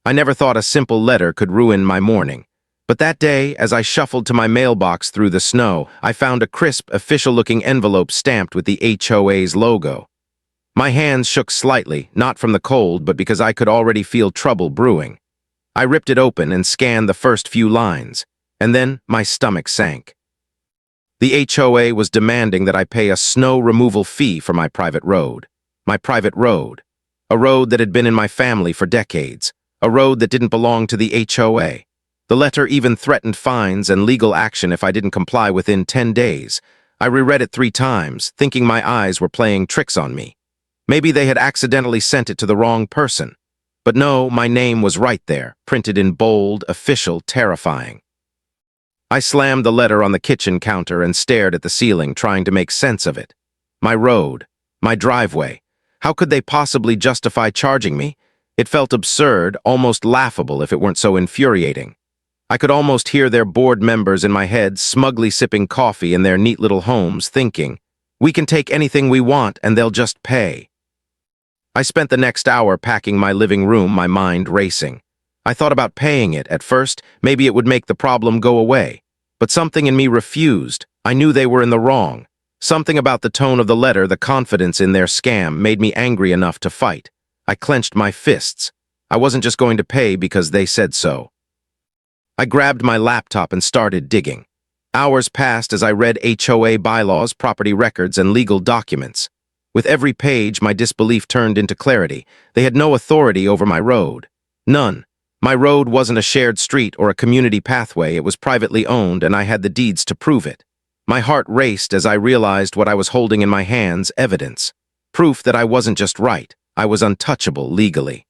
I never thought a simple letter could ruin my morning. But that day, as I shuffled to my mailbox through the snow, I found a crisp, official-looking envelope stamped with the HOA's logo. My hands shook slightly, not from the cold, but because I could already feel trouble brewing. I ripped it open and scanned the first few lines, and then my stomach sank. The HOA was demanding that I pay a snow removal fee for my private road. My private road. A road that had been in my family for decades. A road that didn't belong to the HOA. The letter even threatened fines and legal action if I didn't comply within 10 days. I reread it 3 times, thinking my eyes were playing tricks on me. Maybe they had accidentally sent it to the wrong person. But no, my name was right there, printed in bold, official, terrifying. I slammed the letter on the kitchen counter and stared at the ceiling, trying to make sense of it. My road, my driveway. How could they possibly justify charging me? It felt absurd, almost laughable if it weren't so infuriating. I could almost hear their board members in my head smugly sipping coffee in their neat little homes, thinking, "We can take anything we want and they'll just pay." I spent the next hour packing my living room, my mind racing. I thought about paying it at first. Maybe it would make the problem go away. But something in me refused. I knew they were in the wrong. Something about the tone of the letter, the confidence in their scam, made me angry enough to fight. I clenched my fists. I wasn't just going to pay because they said so. I grabbed my laptop and started digging. Hours passed as I read HOA bylaws, property records, and legal documents. With every page, my disbelief turned into clarity. They had no authority over my road. None. My road wasn't a shared street or a community pathway. It was privately owned, and I had the deeds to prove it. My heart raced as I realized what I was holding in my hands: evidence. Proof that I wasn't just right. I was untouchable legally.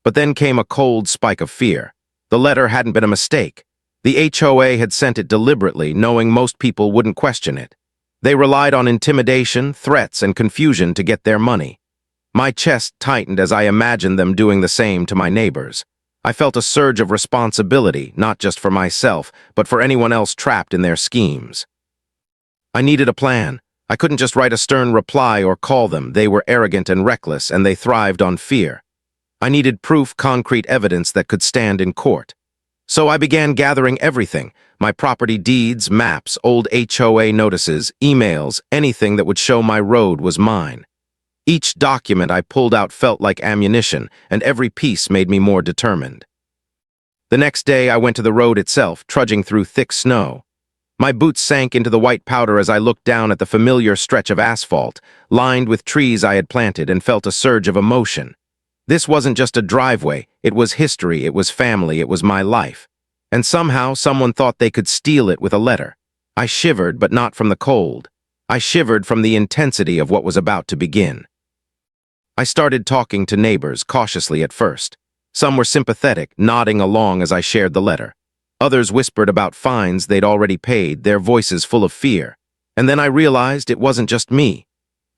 But then came a cold spike of fear. The letter hadn't been a mistake. The HOA had sent it deliberately, knowing most people wouldn't question it. They relied on intimidation, threats, and confusion to get their money. My chest tightened as I imagined them doing the same to my neighbors. I felt a surge of responsibility, not just for myself, but for anyone else trapped in their schemes. I needed a plan. I couldn't just write a stern reply or call them. They were arrogant and reckless, and they thrived on fear. I needed proof, concrete evidence that could stand in court. So I began gathering everything: my property deeds, maps, old HOA notices, emails, anything that would show my road was mine. Each document I pulled out felt like ammunition, and every piece made me more determined. The next day, I went to the road itself, trudging through thick snow. My boots sank into the white powder as I looked down at the familiar stretch of asphalt, lined with trees I had planted, and felt a surge of emotion. This wasn't just a driveway. It was history, it was family, it was my life. And somehow, someone thought they could steal it with a letter. I shivered, but not from the cold. I shivered from the intensity of what was about to begin. I started talking to neighbors, cautiously at first. Some were sympathetic, nodding along as I shared the letter. Others whispered about fines they'd already paid, their voices full of fear. And then I realized it wasn't just me.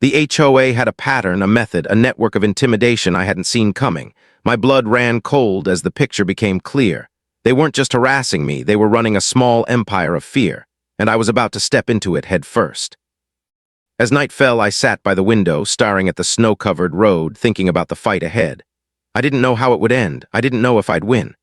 The HOA had a pattern, a method, a network of intimidation I hadn't seen coming. My blood ran cold as the picture became clear. They weren't just harassing me, they were running a small empire of fear, and I was about to step into it head first. As night fell, I sat by the window, staring at the snow-covered road, thinking about the fight ahead. I didn't know how it would end. I didn't know if I'd win.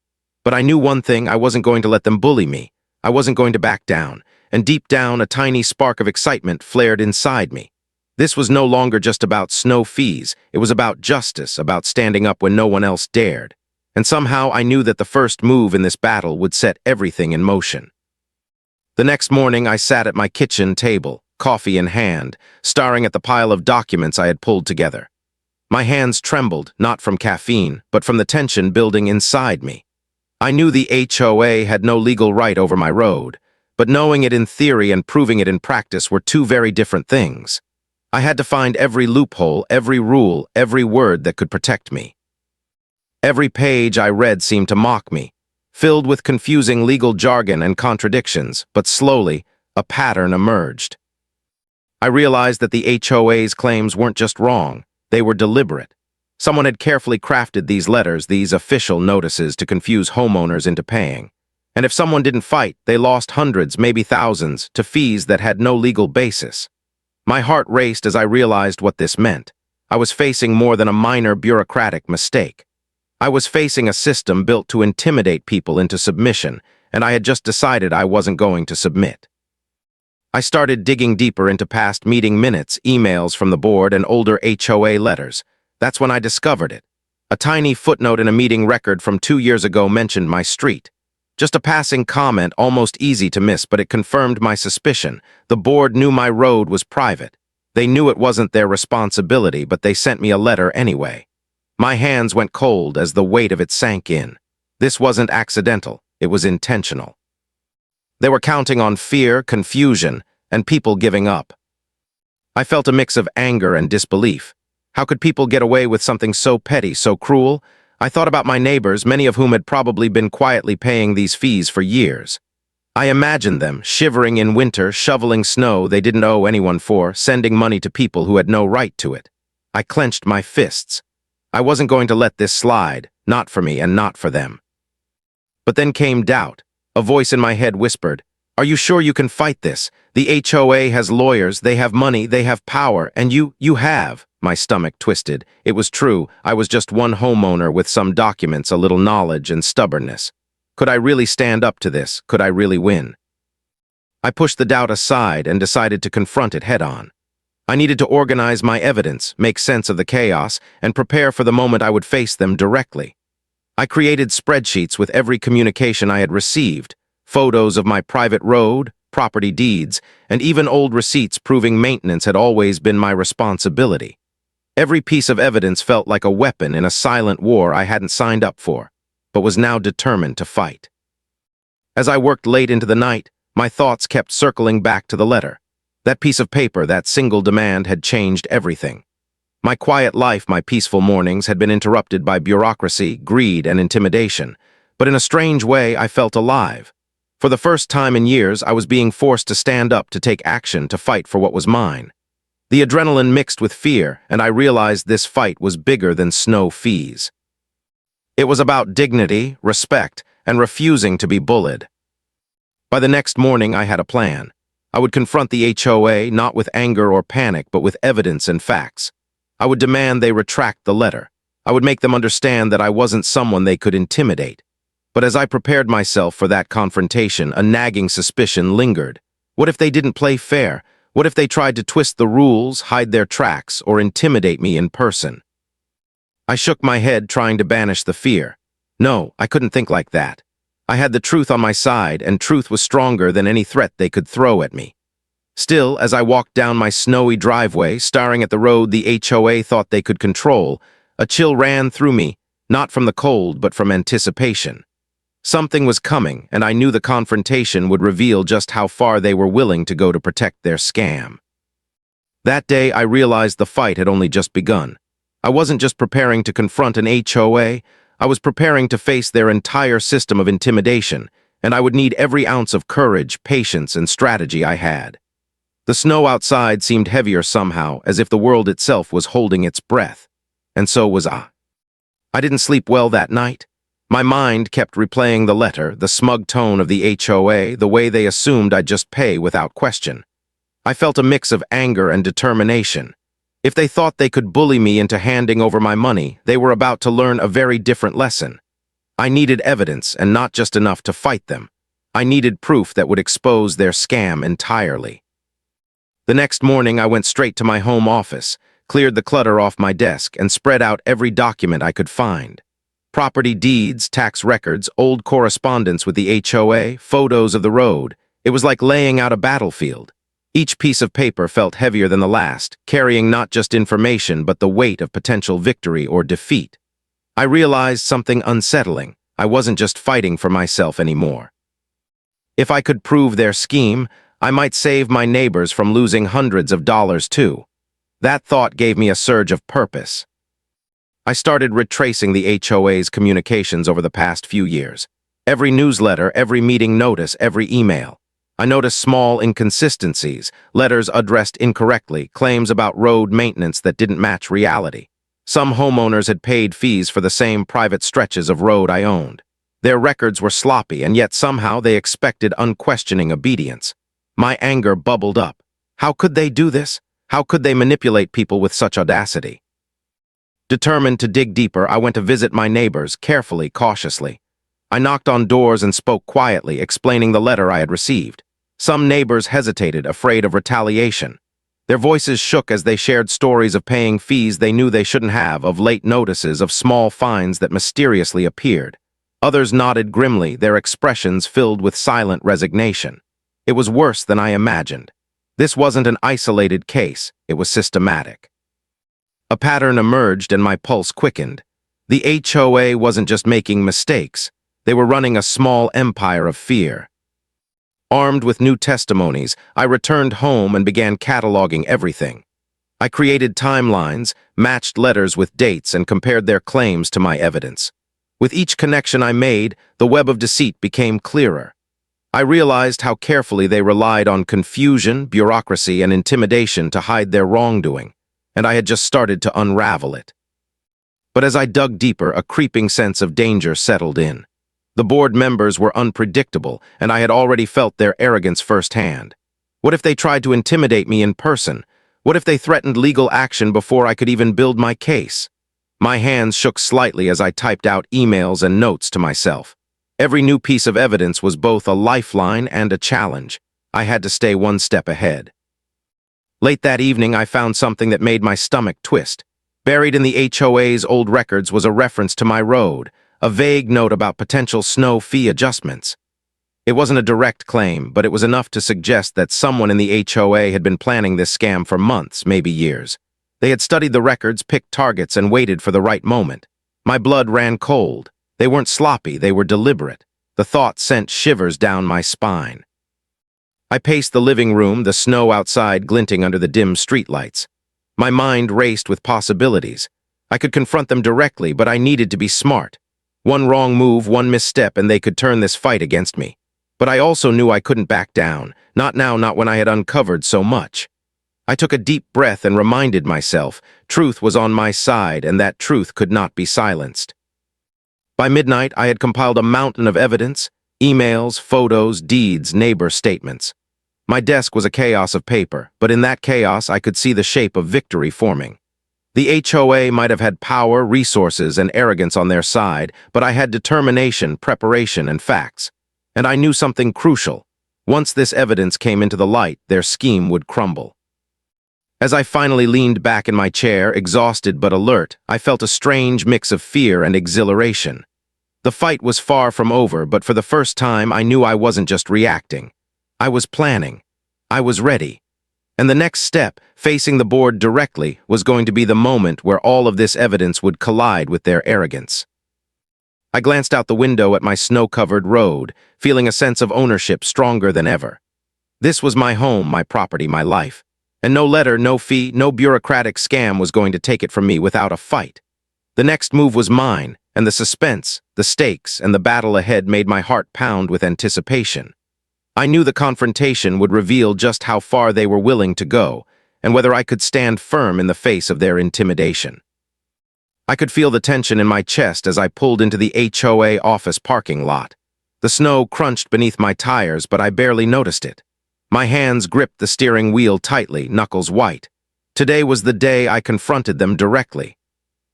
But I knew one thing: I wasn't going to let them bully me. I wasn't going to back down. And deep down, a tiny spark of excitement flared inside me. This was no longer just about snow fees. It was about justice, about standing up when no one else dared. And somehow I knew that the first move in this battle would set everything in motion. The next morning, I sat at my kitchen table, coffee in hand, staring at the pile of documents I had pulled together. My hands trembled, not from caffeine, but from the tension building inside me. I knew the HOA had no legal right over my road, but knowing it in theory and proving it in practice were two very different things. I had to find every loophole, every rule, every word that could protect me. Every page I read seemed to mock me, filled with confusing legal jargon and contradictions, but slowly, a pattern emerged. I realized that the HOA's claims weren't just wrong, they were deliberate. Someone had carefully crafted these letters, these official notices, to confuse homeowners into paying. And if someone didn't fight, they lost hundreds, maybe thousands, to fees that had no legal basis. My heart raced as I realized what this meant. I was facing more than a minor bureaucratic mistake. I was facing a system built to intimidate people into submission, and I had just decided I wasn't going to submit. I started digging deeper into past meeting minutes, emails from the board, and older HOA letters. That's when I discovered it. A tiny footnote in a meeting record from 2 years ago mentioned my street. Just a passing comment, almost easy to miss, but it confirmed my suspicion. The board knew my road was private. They knew it wasn't their responsibility, but they sent me a letter anyway. My hands went cold as the weight of it sank in. This wasn't accidental, it was intentional. They were counting on fear, confusion, and people giving up. I felt a mix of anger and disbelief. How could people get away with something so petty, so cruel? I thought about my neighbors, many of whom had probably been quietly paying these fees for years. I imagined them, shivering in winter, shoveling snow they didn't owe anyone for, sending money to people who had no right to it. I clenched my fists. I wasn't going to let this slide, not for me and not for them. But then came doubt. A voice in my head whispered, "Are you sure you can fight this? The HOA has lawyers, they have money, they have power, and you have." My stomach twisted. It was true, I was just one homeowner with some documents, a little knowledge, and stubbornness. Could I really stand up to this? Could I really win? I pushed the doubt aside and decided to confront it head-on. I needed to organize my evidence, make sense of the chaos, and prepare for the moment I would face them directly. I created spreadsheets with every communication I had received, photos of my private road, property deeds, and even old receipts proving maintenance had always been my responsibility. Every piece of evidence felt like a weapon in a silent war I hadn't signed up for, but was now determined to fight. As I worked late into the night, my thoughts kept circling back to the letter. That piece of paper, that single demand, had changed everything. My quiet life, my peaceful mornings, had been interrupted by bureaucracy, greed, and intimidation. But in a strange way, I felt alive. For the first time in years, I was being forced to stand up, to take action, to fight for what was mine. The adrenaline mixed with fear, and I realized this fight was bigger than snow fees. It was about dignity, respect, and refusing to be bullied. By the next morning, I had a plan. I would confront the HOA not with anger or panic, but with evidence and facts. I would demand they retract the letter. I would make them understand that I wasn't someone they could intimidate. But as I prepared myself for that confrontation, a nagging suspicion lingered. What if they didn't play fair? What if they tried to twist the rules, hide their tracks, or intimidate me in person? I shook my head, trying to banish the fear. No, I couldn't think like that. I had the truth on my side, and truth was stronger than any threat they could throw at me. Still, as I walked down my snowy driveway, staring at the road the HOA thought they could control, a chill ran through me, not from the cold, but from anticipation. Something was coming, and I knew the confrontation would reveal just how far they were willing to go to protect their scam. That day, I realized the fight had only just begun. I wasn't just preparing to confront an HOA, I was preparing to face their entire system of intimidation, and I would need every ounce of courage, patience, and strategy I had. The snow outside seemed heavier somehow, as if the world itself was holding its breath. And so was I. I didn't sleep well that night. My mind kept replaying the letter, the smug tone of the HOA, the way they assumed I'd just pay without question. I felt a mix of anger and determination. If they thought they could bully me into handing over my money, they were about to learn a very different lesson. I needed evidence, and not just enough to fight them. I needed proof that would expose their scam entirely. The next morning, I went straight to my home office, cleared the clutter off my desk, and spread out every document I could find. Property deeds, tax records, old correspondence with the HOA, photos of the road. It was like laying out a battlefield. Each piece of paper felt heavier than the last, carrying not just information but the weight of potential victory or defeat. I realized something unsettling. I wasn't just fighting for myself anymore. If I could prove their scheme, I might save my neighbors from losing hundreds of dollars too. That thought gave me a surge of purpose. I started retracing the HOA's communications over the past few years. Every newsletter, every meeting notice, every email. I noticed small inconsistencies, letters addressed incorrectly, claims about road maintenance that didn't match reality. Some homeowners had paid fees for the same private stretches of road I owned. Their records were sloppy, and yet somehow they expected unquestioning obedience. My anger bubbled up. How could they do this? How could they manipulate people with such audacity? Determined to dig deeper, I went to visit my neighbors, carefully, cautiously. I knocked on doors and spoke quietly, explaining the letter I had received. Some neighbors hesitated, afraid of retaliation. Their voices shook as they shared stories of paying fees they knew they shouldn't have, of late notices, of small fines that mysteriously appeared. Others nodded grimly, their expressions filled with silent resignation. It was worse than I imagined. This wasn't an isolated case, it was systematic. A pattern emerged and my pulse quickened. The HOA wasn't just making mistakes, they were running a small empire of fear. Armed with new testimonies, I returned home and began cataloging everything. I created timelines, matched letters with dates, and compared their claims to my evidence. With each connection I made, the web of deceit became clearer. I realized how carefully they relied on confusion, bureaucracy, and intimidation to hide their wrongdoing, and I had just started to unravel it. But as I dug deeper, a creeping sense of danger settled in. The board members were unpredictable, and I had already felt their arrogance firsthand. What if they tried to intimidate me in person? What if they threatened legal action before I could even build my case? My hands shook slightly as I typed out emails and notes to myself. Every new piece of evidence was both a lifeline and a challenge. I had to stay one step ahead. Late that evening, I found something that made my stomach twist. Buried in the HOA's old records was a reference to my road, a vague note about potential snow fee adjustments. It wasn't a direct claim, but it was enough to suggest that someone in the HOA had been planning this scam for months, maybe years. They had studied the records, picked targets, and waited for the right moment. My blood ran cold. They weren't sloppy, they were deliberate. The thought sent shivers down my spine. I paced the living room, the snow outside glinting under the dim streetlights. My mind raced with possibilities. I could confront them directly, but I needed to be smart. One wrong move, one misstep, and they could turn this fight against me. But I also knew I couldn't back down. Not now, not when I had uncovered so much. I took a deep breath and reminded myself, truth was on my side, and that truth could not be silenced. By midnight, I had compiled a mountain of evidence, emails, photos, deeds, neighbor statements. My desk was a chaos of paper, but in that chaos I could see the shape of victory forming. The HOA might have had power, resources, and arrogance on their side, but I had determination, preparation, and facts. And I knew something crucial. Once this evidence came into the light, their scheme would crumble. As I finally leaned back in my chair, exhausted but alert, I felt a strange mix of fear and exhilaration. The fight was far from over, but for the first time I knew I wasn't just reacting. I was planning. I was ready. And the next step, facing the board directly, was going to be the moment where all of this evidence would collide with their arrogance. I glanced out the window at my snow-covered road, feeling a sense of ownership stronger than ever. This was my home, my property, my life. And no letter, no fee, no bureaucratic scam was going to take it from me without a fight. The next move was mine, and the suspense, the stakes, and the battle ahead made my heart pound with anticipation. I knew the confrontation would reveal just how far they were willing to go, and whether I could stand firm in the face of their intimidation. I could feel the tension in my chest as I pulled into the HOA office parking lot. The snow crunched beneath my tires, but I barely noticed it. My hands gripped the steering wheel tightly, knuckles white. Today was the day I confronted them directly.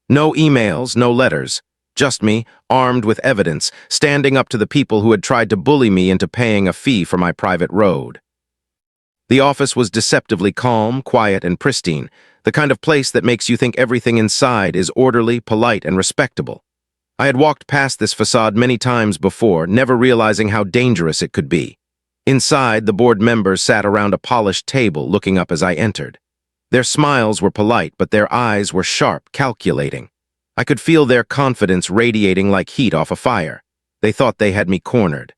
No emails, no letters. Just me, armed with evidence, standing up to the people who had tried to bully me into paying a fee for my private road. The office was deceptively calm, quiet, and pristine, the kind of place that makes you think everything inside is orderly, polite, and respectable. I had walked past this facade many times before, never realizing how dangerous it could be. Inside, the board members sat around a polished table, looking up as I entered. Their smiles were polite, but their eyes were sharp, calculating. I could feel their confidence radiating like heat off a fire. They thought they had me cornered.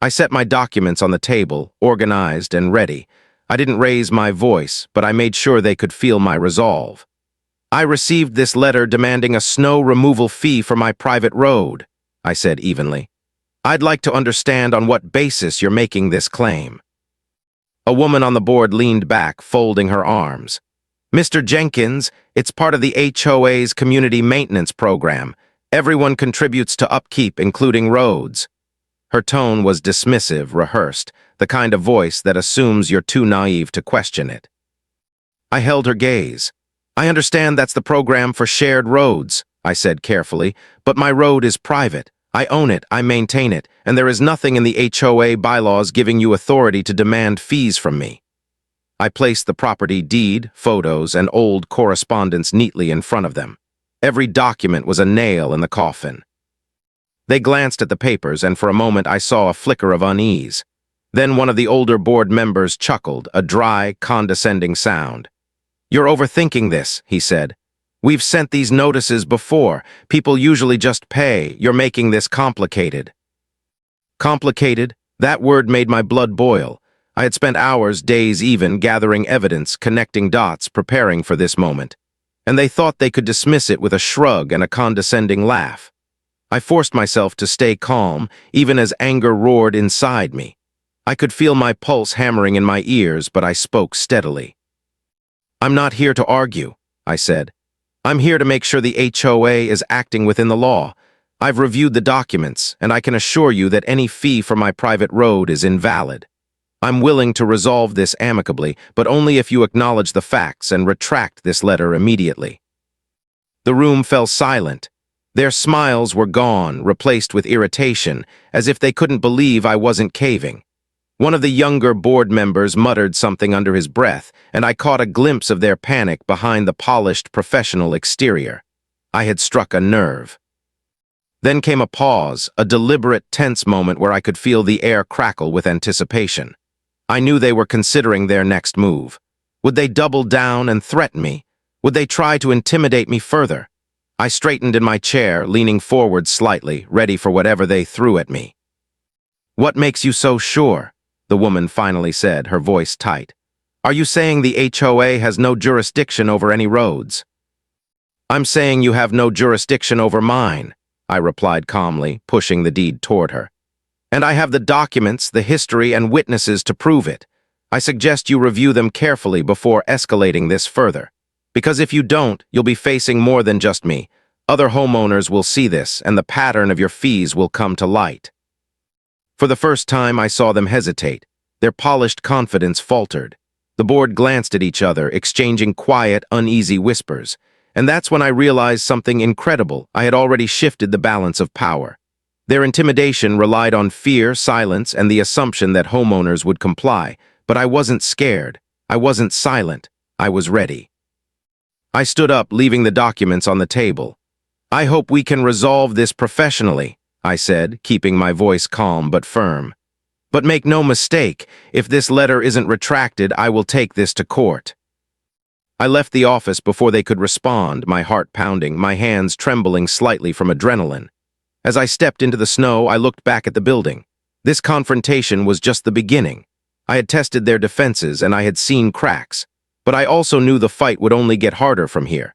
I set my documents on the table, organized and ready. I didn't raise my voice, but I made sure they could feel my resolve. I received this letter demanding a snow removal fee for my private road, I said evenly. I'd like to understand on what basis you're making this claim. A woman on the board leaned back, folding her arms. Mr. Jenkins, it's part of the HOA's community maintenance program. Everyone contributes to upkeep, including roads. Her tone was dismissive, rehearsed, the kind of voice that assumes you're too naive to question it. I held her gaze. I understand that's the program for shared roads, I said carefully, but my road is private. I own it, I maintain it, and there is nothing in the HOA bylaws giving you authority to demand fees from me. I placed the property deed, photos, and old correspondence neatly in front of them. Every document was a nail in the coffin. They glanced at the papers, and for a moment I saw a flicker of unease. Then one of the older board members chuckled, a dry, condescending sound. "You're overthinking this," he said. "We've sent these notices before. People usually just pay. You're making this complicated." Complicated? That word made my blood boil. I had spent hours, days even, gathering evidence, connecting dots, preparing for this moment. And they thought they could dismiss it with a shrug and a condescending laugh. I forced myself to stay calm, even as anger roared inside me. I could feel my pulse hammering in my ears, but I spoke steadily. "I'm not here to argue," I said. "I'm here to make sure the HOA is acting within the law. I've reviewed the documents, and I can assure you that any fee for my private road is invalid. I'm willing to resolve this amicably, but only if you acknowledge the facts and retract this letter immediately." The room fell silent. Their smiles were gone, replaced with irritation, as if they couldn't believe I wasn't caving. One of the younger board members muttered something under his breath, and I caught a glimpse of their panic behind the polished, professional exterior. I had struck a nerve. Then came a pause, a deliberate, tense moment where I could feel the air crackle with anticipation. I knew they were considering their next move. Would they double down and threaten me? Would they try to intimidate me further? I straightened in my chair, leaning forward slightly, ready for whatever they threw at me. "What makes you so sure?" the woman finally said, her voice tight. "Are you saying the HOA has no jurisdiction over any roads?" "I'm saying you have no jurisdiction over mine," I replied calmly, pushing the deed toward her. "And I have the documents, the history, and witnesses to prove it. I suggest you review them carefully before escalating this further. Because if you don't, you'll be facing more than just me. Other homeowners will see this, and the pattern of your fees will come to light." For the first time, I saw them hesitate. Their polished confidence faltered. The board glanced at each other, exchanging quiet, uneasy whispers. And that's when I realized something incredible. I had already shifted the balance of power. Their intimidation relied on fear, silence, and the assumption that homeowners would comply. But I wasn't scared. I wasn't silent. I was ready. I stood up, leaving the documents on the table. "I hope we can resolve this professionally," I said, keeping my voice calm but firm. "But make no mistake, if this letter isn't retracted, I will take this to court." I left the office before they could respond, my heart pounding, my hands trembling slightly from adrenaline. As I stepped into the snow, I looked back at the building. This confrontation was just the beginning. I had tested their defenses and I had seen cracks, but I also knew the fight would only get harder from here.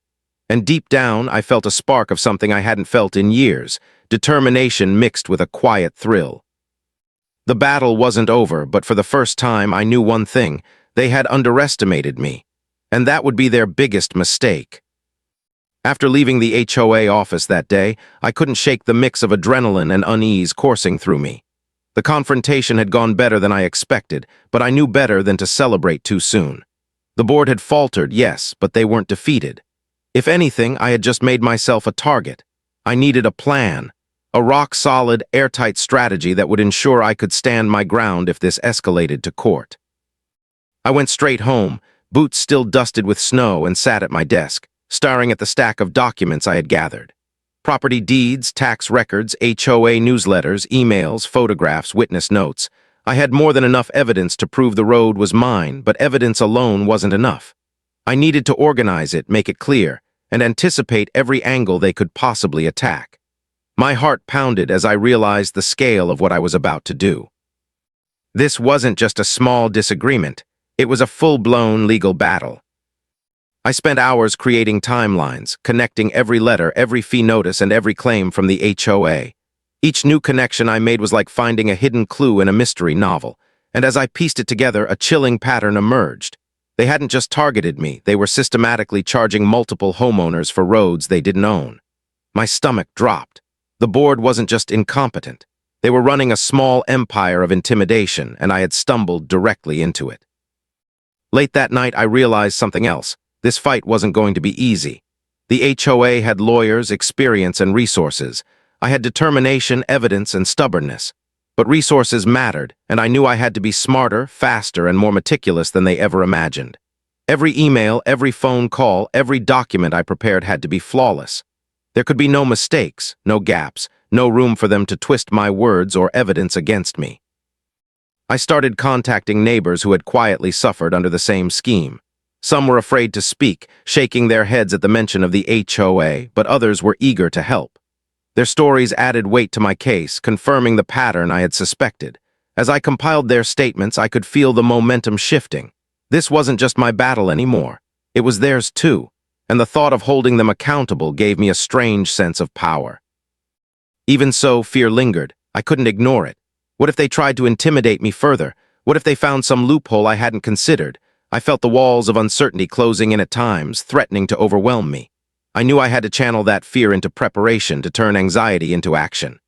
And deep down, I felt a spark of something I hadn't felt in years, determination mixed with a quiet thrill. The battle wasn't over, but for the first time I knew one thing: they had underestimated me. And that would be their biggest mistake. After leaving the HOA office that day, I couldn't shake the mix of adrenaline and unease coursing through me. The confrontation had gone better than I expected, but I knew better than to celebrate too soon. The board had faltered, yes, but they weren't defeated. If anything, I had just made myself a target. I needed a plan, a rock-solid, airtight strategy that would ensure I could stand my ground if this escalated to court. I went straight home, boots still dusted with snow, and sat at my desk, staring at the stack of documents I had gathered. Property deeds, tax records, HOA newsletters, emails, photographs, witness notes. I had more than enough evidence to prove the road was mine, but evidence alone wasn't enough. I needed to organize it, make it clear, and anticipate every angle they could possibly attack. My heart pounded as I realized the scale of what I was about to do. This wasn't just a small disagreement. It was a full-blown legal battle. I spent hours creating timelines, connecting every letter, every fee notice, and every claim from the HOA. Each new connection I made was like finding a hidden clue in a mystery novel, and as I pieced it together, a chilling pattern emerged. They hadn't just targeted me, they were systematically charging multiple homeowners for roads they didn't own. My stomach dropped. The board wasn't just incompetent. They were running a small empire of intimidation, and I had stumbled directly into it. Late that night, I realized something else. This fight wasn't going to be easy. The HOA had lawyers, experience, and resources. I had determination, evidence, and stubbornness. But resources mattered, and I knew I had to be smarter, faster, and more meticulous than they ever imagined. Every email, every phone call, every document I prepared had to be flawless. There could be no mistakes, no gaps, no room for them to twist my words or evidence against me. I started contacting neighbors who had quietly suffered under the same scheme. Some were afraid to speak, shaking their heads at the mention of the HOA, but others were eager to help. Their stories added weight to my case, confirming the pattern I had suspected. As I compiled their statements, I could feel the momentum shifting. This wasn't just my battle anymore. It was theirs too, and the thought of holding them accountable gave me a strange sense of power. Even so, fear lingered. I couldn't ignore it. What if they tried to intimidate me further? What if they found some loophole I hadn't considered? I felt the walls of uncertainty closing in at times, threatening to overwhelm me. I knew I had to channel that fear into preparation to turn anxiety into action.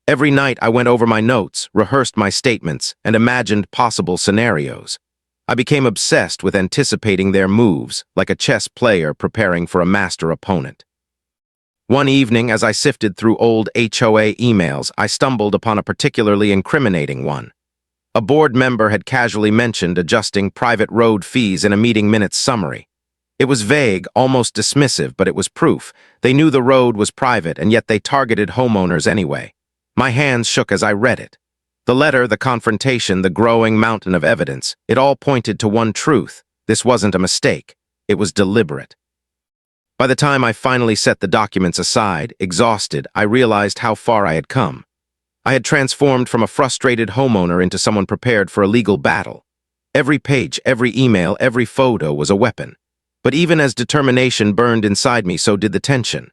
Every night I went over my notes, rehearsed my statements, and imagined possible scenarios. I became obsessed with anticipating their moves, like a chess player preparing for a master opponent. One evening, as I sifted through old HOA emails, I stumbled upon a particularly incriminating one. A board member had casually mentioned adjusting private road fees in a meeting minutes summary. It was vague, almost dismissive, but it was proof. They knew the road was private, and yet they targeted homeowners anyway. My hands shook as I read it. The letter, the confrontation, the growing mountain of evidence, it all pointed to one truth. This wasn't a mistake. It was deliberate. By the time I finally set the documents aside, exhausted, I realized how far I had come. I had transformed from a frustrated homeowner into someone prepared for a legal battle. Every page, every email, every photo was a weapon. But even as determination burned inside me, so did the tension.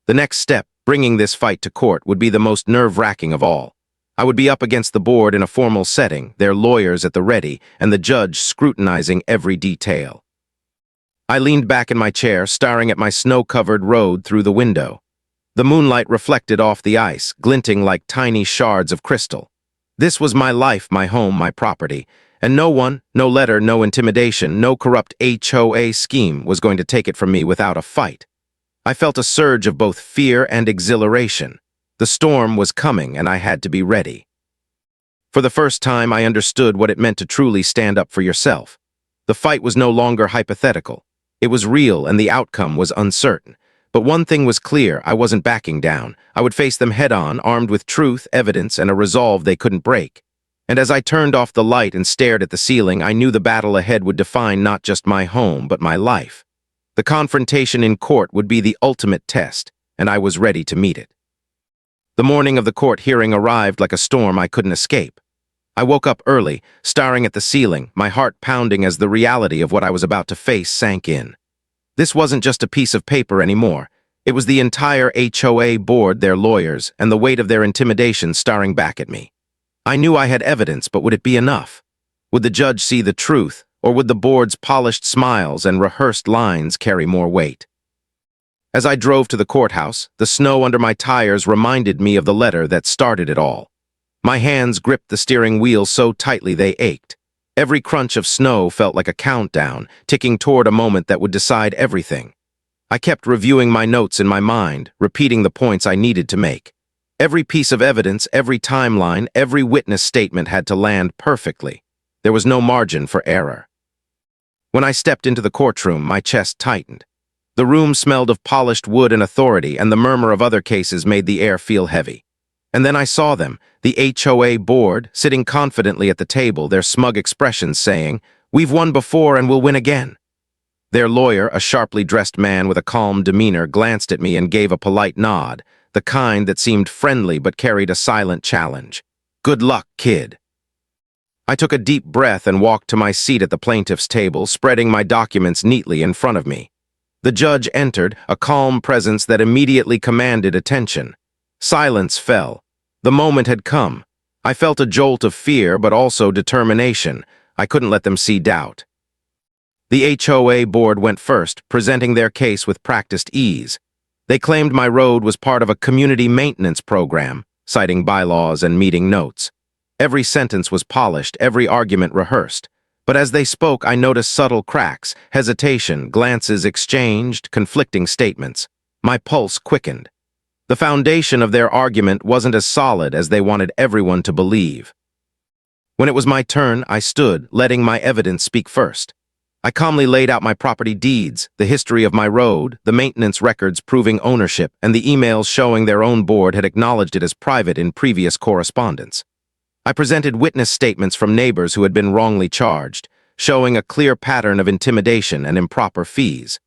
The next step, bringing this fight to court, would be the most nerve-wracking of all. I would be up against the board in a formal setting, their lawyers at the ready, and the judge scrutinizing every detail. I leaned back in my chair, staring at my snow-covered road through the window. The moonlight reflected off the ice, glinting like tiny shards of crystal. This was my life, my home, my property, and no one, no letter, no intimidation, no corrupt HOA scheme was going to take it from me without a fight. I felt a surge of both fear and exhilaration. The storm was coming, and I had to be ready. For the first time, I understood what it meant to truly stand up for yourself. The fight was no longer hypothetical. It was real, and the outcome was uncertain. But one thing was clear: I wasn't backing down. I would face them head-on, armed with truth, evidence, and a resolve they couldn't break. And as I turned off the light and stared at the ceiling, I knew the battle ahead would define not just my home, but my life. The confrontation in court would be the ultimate test, and I was ready to meet it. The morning of the court hearing arrived like a storm I couldn't escape. I woke up early, staring at the ceiling, my heart pounding as the reality of what I was about to face sank in. This wasn't just a piece of paper anymore. It was the entire HOA board, their lawyers, and the weight of their intimidation staring back at me. I knew I had evidence, but would it be enough? Would the judge see the truth, or would the board's polished smiles and rehearsed lines carry more weight? As I drove to the courthouse, the snow under my tires reminded me of the letter that started it all. My hands gripped the steering wheel so tightly they ached. Every crunch of snow felt like a countdown, ticking toward a moment that would decide everything. I kept reviewing my notes in my mind, repeating the points I needed to make. Every piece of evidence, every timeline, every witness statement had to land perfectly. There was no margin for error. When I stepped into the courtroom, my chest tightened. The room smelled of polished wood and authority, and the murmur of other cases made the air feel heavy. And then I saw them, the HOA board, sitting confidently at the table, their smug expressions saying, "We've won before and we'll win again." Their lawyer, a sharply dressed man with a calm demeanor, glanced at me and gave a polite nod, the kind that seemed friendly but carried a silent challenge. "Good luck, kid." I took a deep breath and walked to my seat at the plaintiff's table, spreading my documents neatly in front of me. The judge entered, a calm presence that immediately commanded attention. Silence fell. The moment had come. I felt a jolt of fear, but also determination. I couldn't let them see doubt. The HOA board went first, presenting their case with practiced ease. They claimed my road was part of a community maintenance program, citing bylaws and meeting notes. Every sentence was polished, every argument rehearsed. But as they spoke, I noticed subtle cracks, hesitation, glances exchanged, conflicting statements. My pulse quickened. The foundation of their argument wasn't as solid as they wanted everyone to believe. When it was my turn, I stood, letting my evidence speak first. I calmly laid out my property deeds, the history of my road, the maintenance records proving ownership, and the emails showing their own board had acknowledged it as private in previous correspondence. I presented witness statements from neighbors who had been wrongly charged, showing a clear pattern of intimidation and improper fees.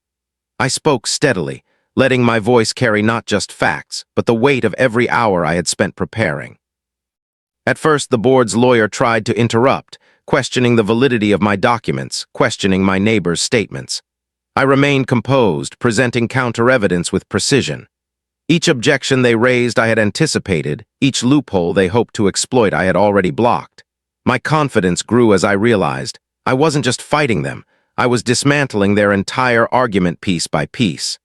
I spoke steadily, letting my voice carry not just facts, but the weight of every hour I had spent preparing. At first, the board's lawyer tried to interrupt, questioning the validity of my documents, questioning my neighbor's statements. I remained composed, presenting counter-evidence with precision. Each objection they raised I had anticipated, each loophole they hoped to exploit I had already blocked. My confidence grew as I realized I wasn't just fighting them, I was dismantling their entire argument piece by piece.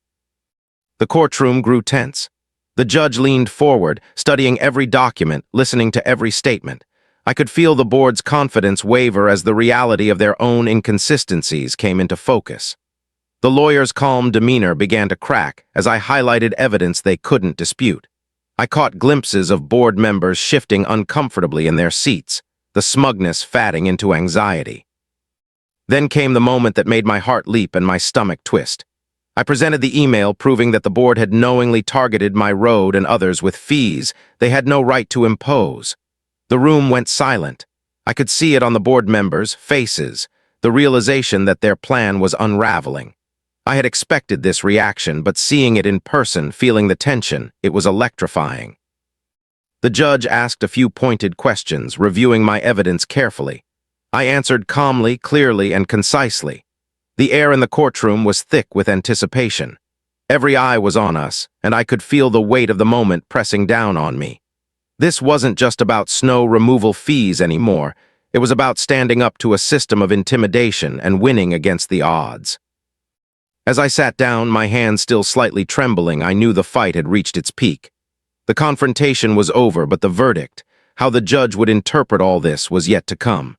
The courtroom grew tense. The judge leaned forward, studying every document, listening to every statement. I could feel the board's confidence waver as the reality of their own inconsistencies came into focus. The lawyer's calm demeanor began to crack as I highlighted evidence they couldn't dispute. I caught glimpses of board members shifting uncomfortably in their seats, the smugness fatting into anxiety. Then came the moment that made my heart leap and my stomach twist. I presented the email proving that the board had knowingly targeted my road and others with fees they had no right to impose. The room went silent. I could see it on the board members' faces, the realization that their plan was unraveling. I had expected this reaction, but seeing it in person, feeling the tension, it was electrifying. The judge asked a few pointed questions, reviewing my evidence carefully. I answered calmly, clearly, and concisely. The air in the courtroom was thick with anticipation. Every eye was on us, and I could feel the weight of the moment pressing down on me. This wasn't just about snow removal fees anymore. It was about standing up to a system of intimidation and winning against the odds. As I sat down, my hands still slightly trembling, I knew the fight had reached its peak. The confrontation was over, but the verdict, how the judge would interpret all this, was yet to come.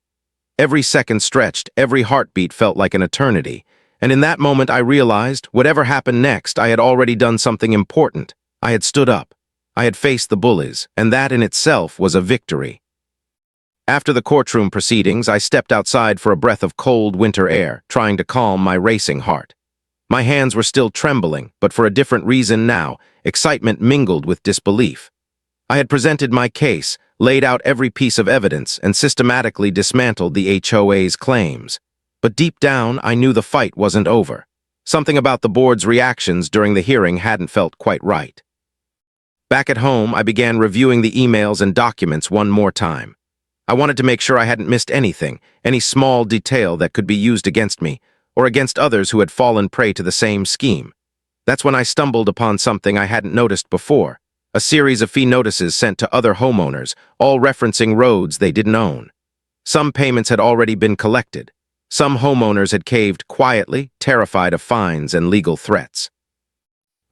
Every second stretched, every heartbeat felt like an eternity, and in that moment I realized, whatever happened next, I had already done something important. I had stood up. I had faced the bullies, and that in itself was a victory. After the courtroom proceedings, I stepped outside for a breath of cold winter air, trying to calm my racing heart. My hands were still trembling, but for a different reason now, excitement mingled with disbelief. I had presented my case, laid out every piece of evidence, and systematically dismantled the HOA's claims. But deep down, I knew the fight wasn't over. Something about the board's reactions during the hearing hadn't felt quite right. Back at home, I began reviewing the emails and documents one more time. I wanted to make sure I hadn't missed anything, any small detail that could be used against me, or against others who had fallen prey to the same scheme. That's when I stumbled upon something I hadn't noticed before. A series of fee notices sent to other homeowners, all referencing roads they didn't own. Some payments had already been collected. Some homeowners had caved quietly, terrified of fines and legal threats.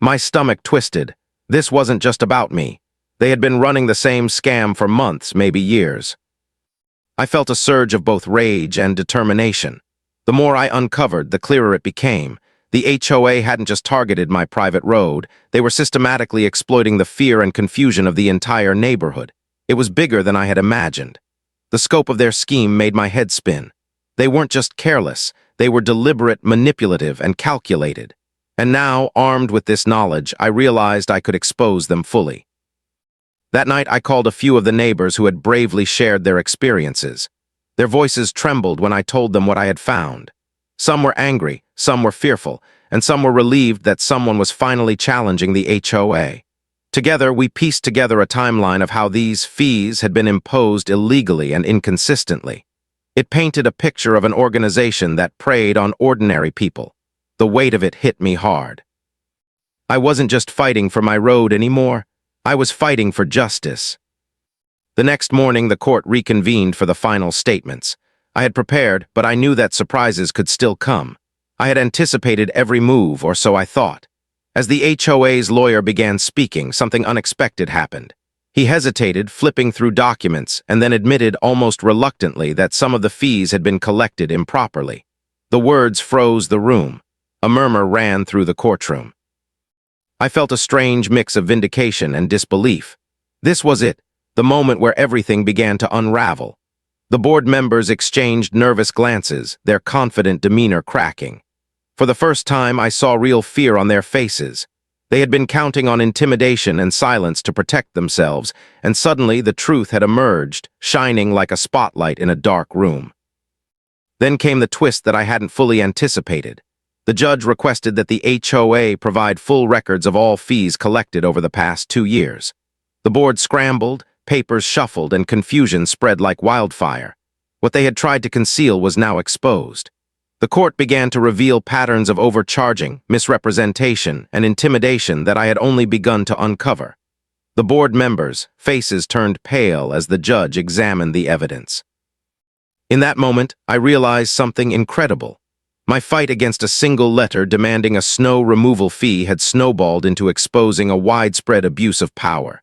My stomach twisted. This wasn't just about me. They had been running the same scam for months, maybe years. I felt a surge of both rage and determination. The more I uncovered, the clearer it became. The HOA hadn't just targeted my private road, they were systematically exploiting the fear and confusion of the entire neighborhood. It was bigger than I had imagined. The scope of their scheme made my head spin. They weren't just careless, they were deliberate, manipulative, and calculated. And now, armed with this knowledge, I realized I could expose them fully. That night, I called a few of the neighbors who had bravely shared their experiences. Their voices trembled when I told them what I had found. Some were angry, some were fearful, and some were relieved that someone was finally challenging the HOA. Together, we pieced together a timeline of how these fees had been imposed illegally and inconsistently. It painted a picture of an organization that preyed on ordinary people. The weight of it hit me hard. I wasn't just fighting for my road anymore. I was fighting for justice. The next morning, the court reconvened for the final statements. I had prepared, but I knew that surprises could still come. I had anticipated every move, or so I thought. As the HOA's lawyer began speaking, something unexpected happened. He hesitated, flipping through documents, and then admitted almost reluctantly that some of the fees had been collected improperly. The words froze the room. A murmur ran through the courtroom. I felt a strange mix of vindication and disbelief. This was it, the moment where everything began to unravel. The board members exchanged nervous glances, their confident demeanor cracking. For the first time, I saw real fear on their faces. They had been counting on intimidation and silence to protect themselves, and suddenly the truth had emerged, shining like a spotlight in a dark room. Then came the twist that I hadn't fully anticipated. The judge requested that the HOA provide full records of all fees collected over the past 2 years. The board scrambled, papers shuffled, and confusion spread like wildfire. What they had tried to conceal was now exposed. The court began to reveal patterns of overcharging, misrepresentation, and intimidation that I had only begun to uncover. The board members' faces turned pale as the judge examined the evidence. In that moment, I realized something incredible. My fight against a single letter demanding a snow removal fee had snowballed into exposing a widespread abuse of power.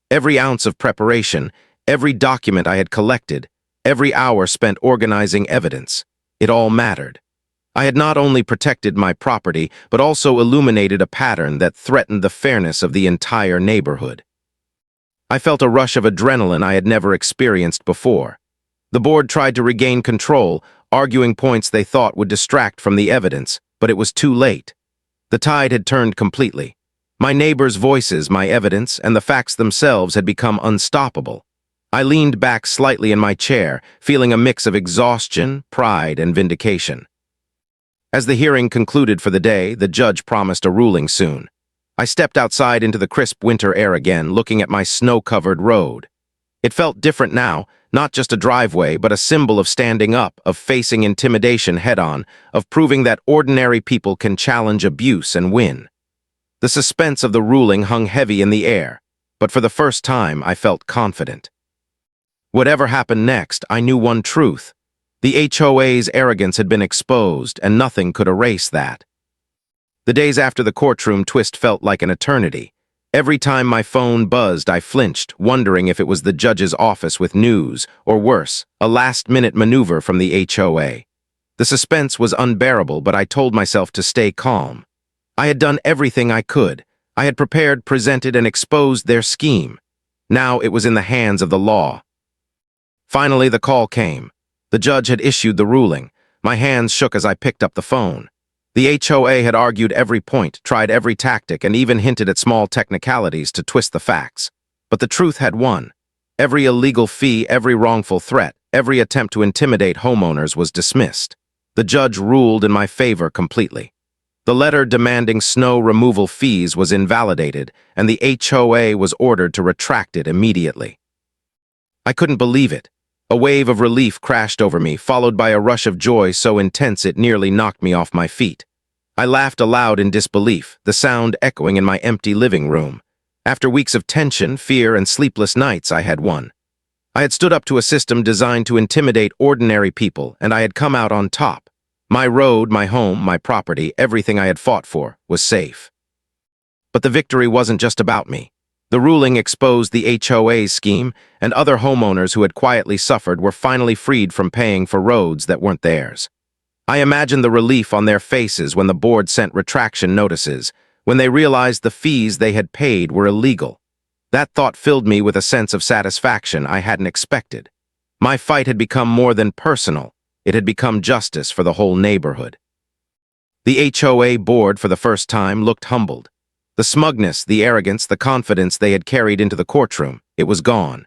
Every ounce of preparation, every document I had collected, every hour spent organizing evidence, it all mattered. I had not only protected my property, but also illuminated a pattern that threatened the fairness of the entire neighborhood. I felt a rush of adrenaline I had never experienced before. The board tried to regain control, arguing points they thought would distract from the evidence, but it was too late. The tide had turned completely. My neighbors' voices, my evidence, and the facts themselves had become unstoppable. I leaned back slightly in my chair, feeling a mix of exhaustion, pride, and vindication. As the hearing concluded for the day, the judge promised a ruling soon. I stepped outside into the crisp winter air again, looking at my snow-covered road. It felt different now, not just a driveway, but a symbol of standing up, of facing intimidation head-on, of proving that ordinary people can challenge abuse and win. The suspense of the ruling hung heavy in the air, but for the first time I felt confident. Whatever happened next, I knew one truth. The HOA's arrogance had been exposed, and nothing could erase that. The days after the courtroom twist felt like an eternity. Every time my phone buzzed, I flinched, wondering if it was the judge's office with news, or worse, a last-minute maneuver from the HOA. The suspense was unbearable, but I told myself to stay calm. I had done everything I could. I had prepared, presented, and exposed their scheme. Now it was in the hands of the law. Finally, the call came. The judge had issued the ruling. My hands shook as I picked up the phone. The HOA had argued every point, tried every tactic, and even hinted at small technicalities to twist the facts. But the truth had won. Every illegal fee, every wrongful threat, every attempt to intimidate homeowners was dismissed. The judge ruled in my favor completely. The letter demanding snow removal fees was invalidated, and the HOA was ordered to retract it immediately. I couldn't believe it. A wave of relief crashed over me, followed by a rush of joy so intense it nearly knocked me off my feet. I laughed aloud in disbelief, the sound echoing in my empty living room. After weeks of tension, fear, and sleepless nights, I had won. I had stood up to a system designed to intimidate ordinary people, and I had come out on top. My road, my home, my property, everything I had fought for, was safe. But the victory wasn't just about me. The ruling exposed the HOA's scheme, and other homeowners who had quietly suffered were finally freed from paying for roads that weren't theirs. I imagined the relief on their faces when the board sent retraction notices, when they realized the fees they had paid were illegal. That thought filled me with a sense of satisfaction I hadn't expected. My fight had become more than personal. It had become justice for the whole neighborhood. The HOA board, for the first time, looked humbled. The smugness, the arrogance, the confidence they had carried into the courtroom, it was gone.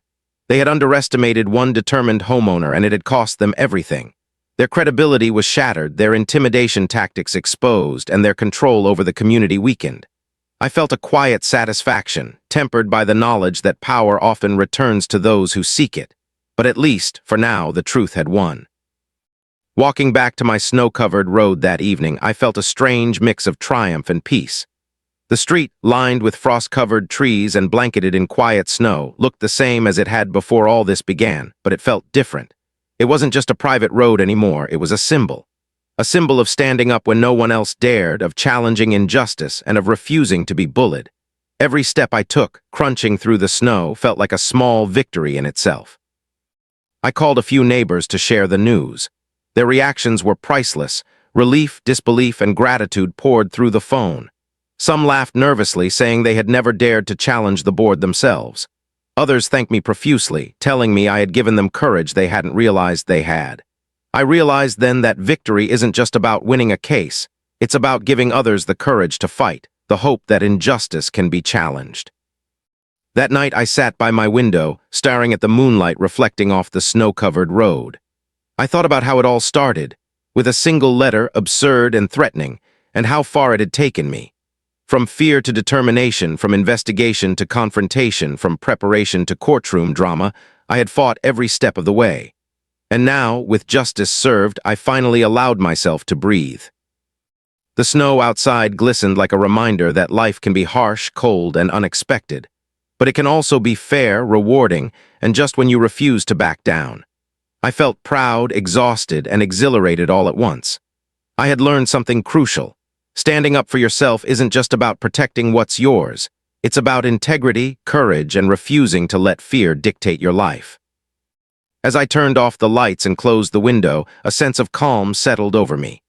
They had underestimated one determined homeowner, and it had cost them everything. Their credibility was shattered, their intimidation tactics exposed, and their control over the community weakened. I felt a quiet satisfaction, tempered by the knowledge that power often returns to those who seek it. But at least, for now, the truth had won. Walking back to my snow-covered road that evening, I felt a strange mix of triumph and peace. The street, lined with frost-covered trees and blanketed in quiet snow, looked the same as it had before all this began, but it felt different. It wasn't just a private road anymore, it was a symbol. A symbol of standing up when no one else dared, of challenging injustice, and of refusing to be bullied. Every step I took, crunching through the snow, felt like a small victory in itself. I called a few neighbors to share the news. Their reactions were priceless. Relief, disbelief, and gratitude poured through the phone. Some laughed nervously, saying they had never dared to challenge the board themselves. Others thanked me profusely, telling me I had given them courage they hadn't realized they had. I realized then that victory isn't just about winning a case. It's about giving others the courage to fight, the hope that injustice can be challenged. That night I sat by my window, staring at the moonlight reflecting off the snow-covered road. I thought about how it all started, with a single letter, absurd and threatening, and how far it had taken me. From fear to determination, from investigation to confrontation, from preparation to courtroom drama, I had fought every step of the way. And now, with justice served, I finally allowed myself to breathe. The snow outside glistened like a reminder that life can be harsh, cold, and unexpected. But it can also be fair, rewarding, and just when you refuse to back down. I felt proud, exhausted, and exhilarated all at once. I had learned something crucial. Standing up for yourself isn't just about protecting what's yours. It's about integrity, courage, and refusing to let fear dictate your life. As I turned off the lights and closed the window, a sense of calm settled over me.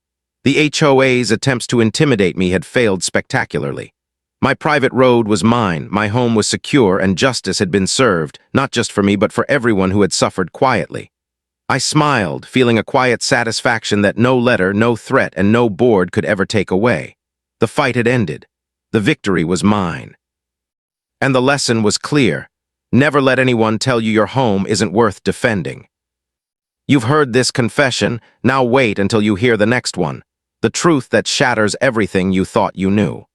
The HOA's attempts to intimidate me had failed spectacularly. My private road was mine, my home was secure, and justice had been served, not just for me but for everyone who had suffered quietly. I smiled, feeling a quiet satisfaction that no letter, no threat, and no board could ever take away. The fight had ended. The victory was mine. And the lesson was clear. Never let anyone tell you your home isn't worth defending. You've heard this confession, now wait until you hear the next one. The truth that shatters everything you thought you knew.